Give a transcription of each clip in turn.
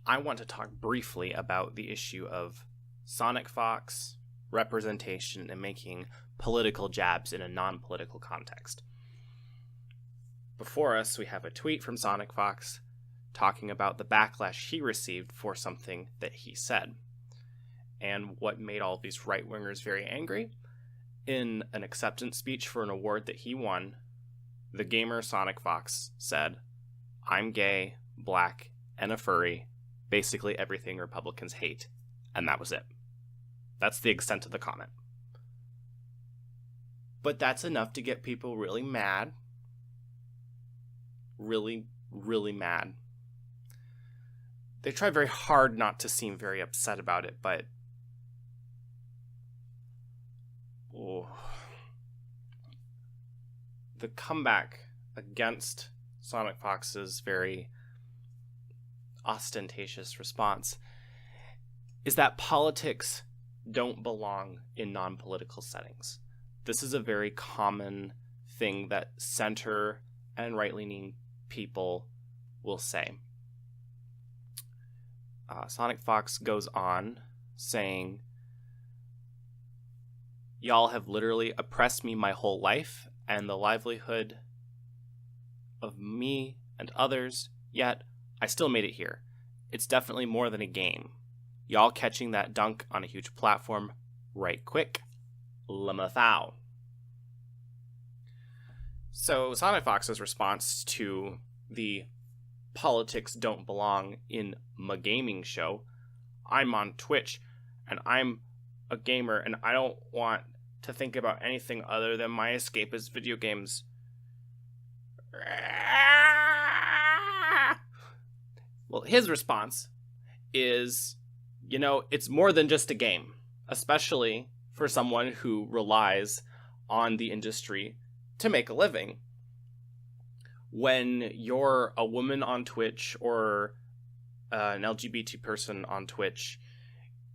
I want to talk briefly about the issue of SonicFox representation and making political jabs in a non-political context. Before us, we have a tweet from SonicFox talking about the backlash he received for something that he said. And what made all these right-wingers very angry? In an acceptance speech for an award that he won, the gamer SonicFox said, "I'm gay, black, and a furry, basically everything Republicans hate." And that was it. That's the extent of the comment. But that's enough to get people really mad. Really, really mad. They try very hard not to seem very upset about it, but the comeback against SonicFox's very ostentatious response is that politics don't belong in non-political settings. This is a very common thing that center and right-leaning people will say. SonicFox goes on saying, "Y'all have literally oppressed me my whole life and the livelihood of me and others, yet I still made it here. It's definitely more than a game. Y'all catching that dunk on a huge platform right quick. Lamathau." So SonicFox's response to the politics don't belong in my gaming show, "I'm on Twitch and I'm a gamer and I don't want to think about anything other than my escapist video games." Well, his response is, it's more than just a game, especially for someone who relies on the industry to make a living. When you're a woman on Twitch or an LGBT person on Twitch,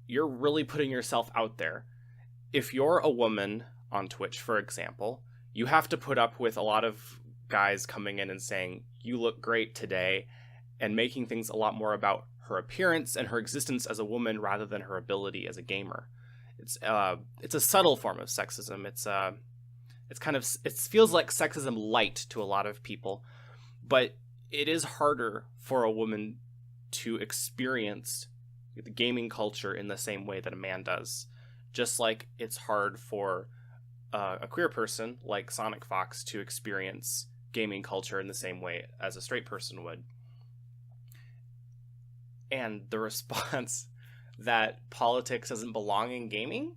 you're really putting yourself out there. If you're a woman on Twitch, for example, you have to put up with a lot of guys coming in and saying, "You look great today," and making things a lot more about her appearance and her existence as a woman rather than her ability as a gamer. It's a subtle form of sexism. It feels like sexism light to a lot of people, but it is harder for a woman to experience the gaming culture in the same way that a man does. Just like it's hard for a queer person like SonicFox to experience gaming culture in the same way as a straight person would. And the response that politics doesn't belong in gaming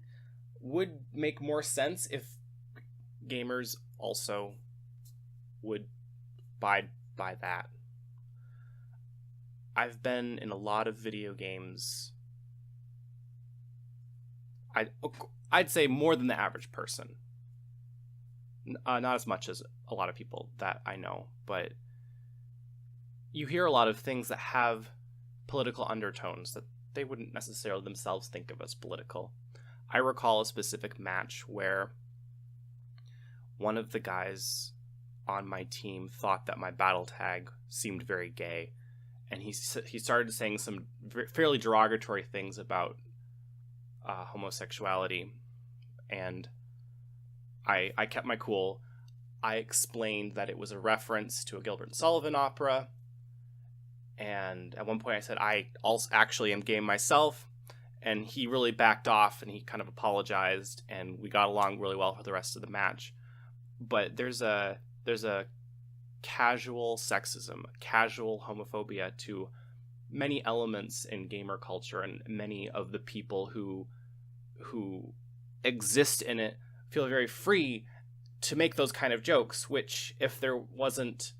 would make more sense if gamers also would abide by that. I've been in a lot of video games. I'd say more than the average person. Not as much as a lot of people that I know, but you hear a lot of things that have political undertones that they wouldn't necessarily themselves think of as political. I recall a specific match where one of the guys on my team thought that my battle tag seemed very gay, and he started saying some fairly derogatory things about homosexuality, and I kept my cool. I explained that it was a reference to a Gilbert and Sullivan opera, and at one point I said I also actually am gay myself, and he really backed off and he kind of apologized, and we got along really well for the rest of the match. But there's a casual sexism, casual homophobia to many elements in gamer culture, and many of the people who exist in it feel very free to make those kind of jokes, which if there wasn't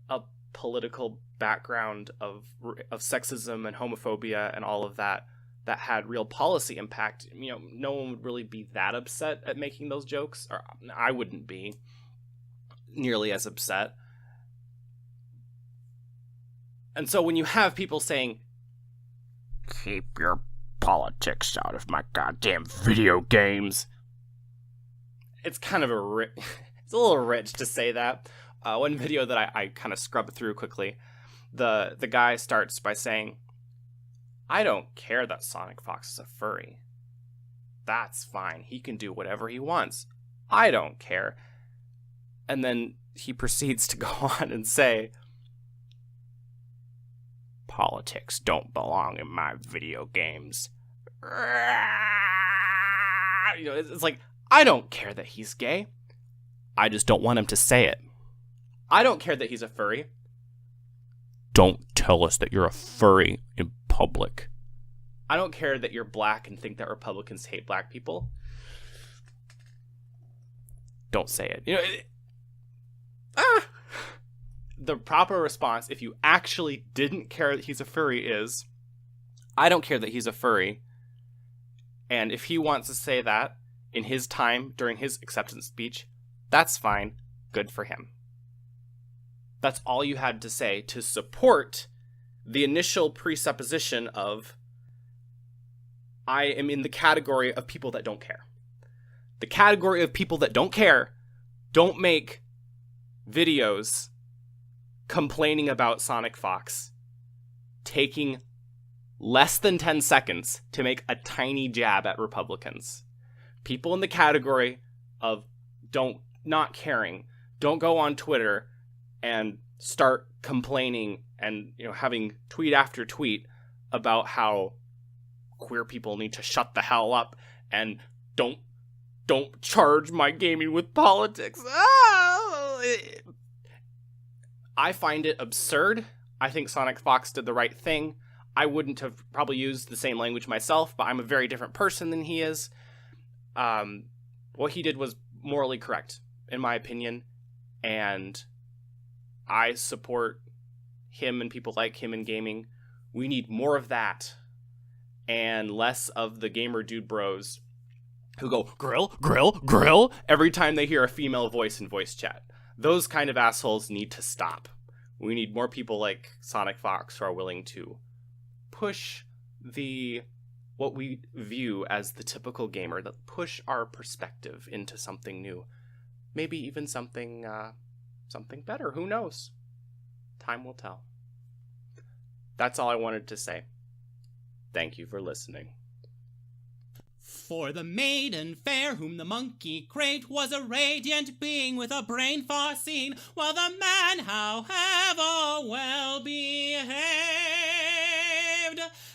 a political background of sexism and homophobia and all of that had real policy impact, no one would really be that upset at making those jokes, or I wouldn't be nearly as upset. And so when you have people saying, "Keep your politics out of my goddamn video games," it's kind of it's a little rich to say that. One video that I kind of scrubbed through quickly The guy starts by saying, I don't care that SonicFox is a furry. That's fine. He can do whatever he wants. I don't care. And then he proceeds to go on and say, politics don't belong in my video games. You know, it's like, I don't care that he's gay. I just don't want him to say it. I don't care that he's a furry. Don't tell us that you're a furry in public. I don't care that you're black and think that Republicans hate black people. Don't say it. You know, the proper response, if you actually didn't care that he's a furry, is, I don't care that he's a furry. And if he wants to say that in his time during his acceptance speech, that's fine. Good for him. That's all you had to say to support the initial presupposition of, I am in the category of people that don't care. The category of people that don't care don't make videos complaining about SonicFox taking less than 10 seconds to make a tiny jab at Republicans. People in the category of not caring, don't go on Twitter and start complaining and, you know, having tweet after tweet about how queer people need to shut the hell up and don't charge my gaming with politics. I find it absurd. I think SonicFox did the right thing. I wouldn't have probably used the same language myself, but I'm a very different person than he is. What he did was morally correct, in my opinion, and I support him and people like him in gaming. We need more of that, and less of the gamer dude bros who go, grill, grill, grill, every time they hear a female voice in voice chat. Those kind of assholes need to stop. We need more people like SonicFox who are willing to push what we view as the typical gamer, that push our perspective into something new. Maybe even something better. Who knows? Time will tell. That's all I wanted to say. Thank you for listening. For the maiden fair whom the monkey craved was a radiant being with a brain far seen, while the man, however well behaved,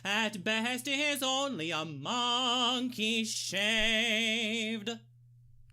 at best is only a monkey shaved.